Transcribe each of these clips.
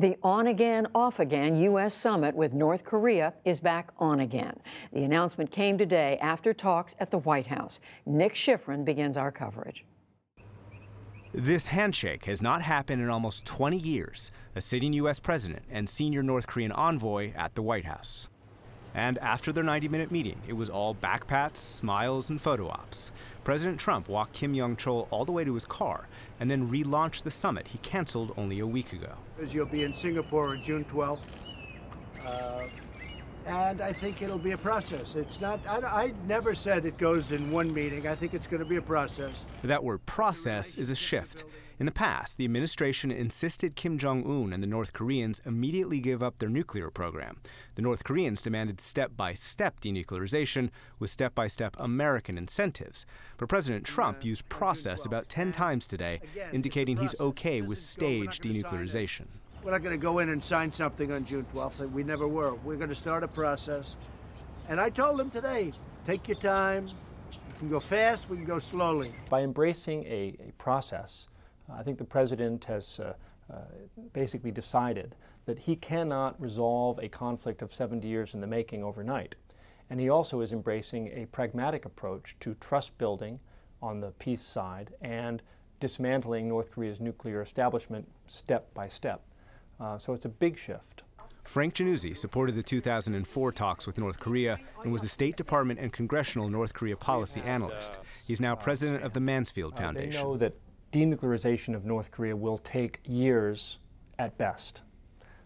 The on-again, off-again U.S. summit with North Korea is back on again. The announcement came today after talks at the White House. Nick Schifrin begins our coverage. This handshake has not happened in almost 20 years, a sitting U.S. president and senior North Korean envoy at the White House. And after their 90-minute meeting, it was all backpats, smiles, and photo ops. President Trump walked Kim Yong-chol all the way to his car and then relaunched the summit he canceled only a week ago. You'll be in Singapore on June 12th, and I think it'll be a process. It's not, I never said it goes in one meeting. I think it's going to be a process. That word process is a shift. In the past, the administration insisted Kim Jong-un and the North Koreans immediately give up their nuclear program. The North Koreans demanded step-by-step denuclearization with step-by-step American incentives. But President Trump used process about 10 times today, indicating he's okay with staged denuclearization. We're not going to go in and sign something on June 12th. We never were. We're going to start a process. And I told him today, take your time. You can go fast, we can go slowly. By embracing a process, I think the president has basically decided that he cannot resolve a conflict of 70 years in the making overnight. And he also is embracing a pragmatic approach to trust building on the peace side and dismantling North Korea's nuclear establishment step by step. So it's a big shift. Frank Januzzi supported the 2004 talks with North Korea and was a State Department and congressional North Korea policy analyst. He's now president of the Mansfield Foundation. They know that denuclearization of North Korea will take years at best.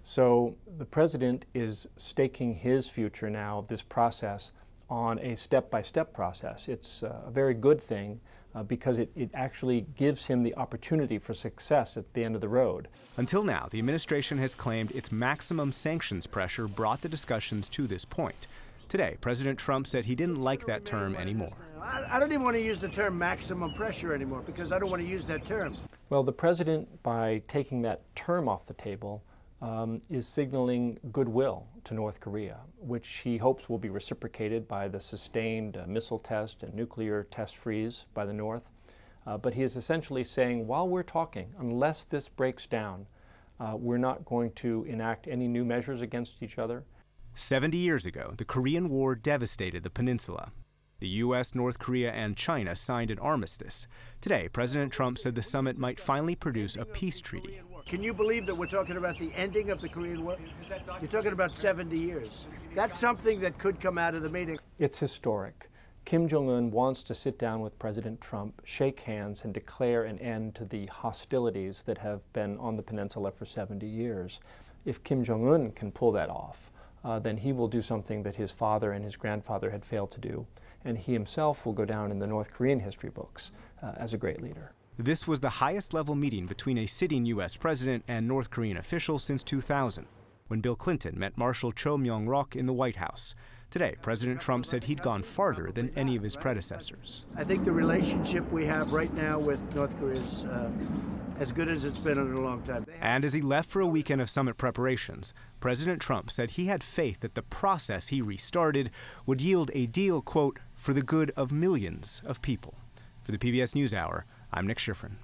So the president is staking his future now of this process on a step-by-step process. It's a very good thing because it actually gives him the opportunity for success at the end of the road. Until now, the administration has claimed its maximum sanctions pressure brought the discussions to this point. Today, President Trump said he didn't like that term anymore. I don't even want to use the term maximum pressure anymore because I don't want to use that term. Well, the president, by taking that term off the table, is signaling goodwill to North Korea, which he hopes will be reciprocated by the sustained missile test and nuclear test freeze by the North. But he is essentially saying, while we're talking, unless this breaks down, we're not going to enact any new measures against each other. 70 years ago, the Korean War devastated the peninsula. The U.S., North Korea, and China signed an armistice. Today, President Trump said the summit might finally produce a peace treaty. Can you believe that we're talking about the ending of the Korean War? You're talking about 70 years. That's something that could come out of the meeting. It's historic. Kim Jong-un wants to sit down with President Trump, shake hands, and declare an end to the hostilities that have been on the peninsula for 70 years. If Kim Jong-un can pull that off, then he will do something that his father and his grandfather had failed to do. And he himself will go down in the North Korean history books as a great leader. This was the highest-level meeting between a sitting U.S. president and North Korean officials since 2000, when Bill Clinton met Marshal Cho Myung-rok in the White House. Today, President Trump said he'd gone farther than any of his predecessors. I think the relationship we have right now with North Korea is as good as it's been in a long time. And as he left for a weekend of summit preparations, President Trump said he had faith that the process he restarted would yield a deal, quote, for the good of millions of people. For the PBS NewsHour, I'm Nick Schifrin.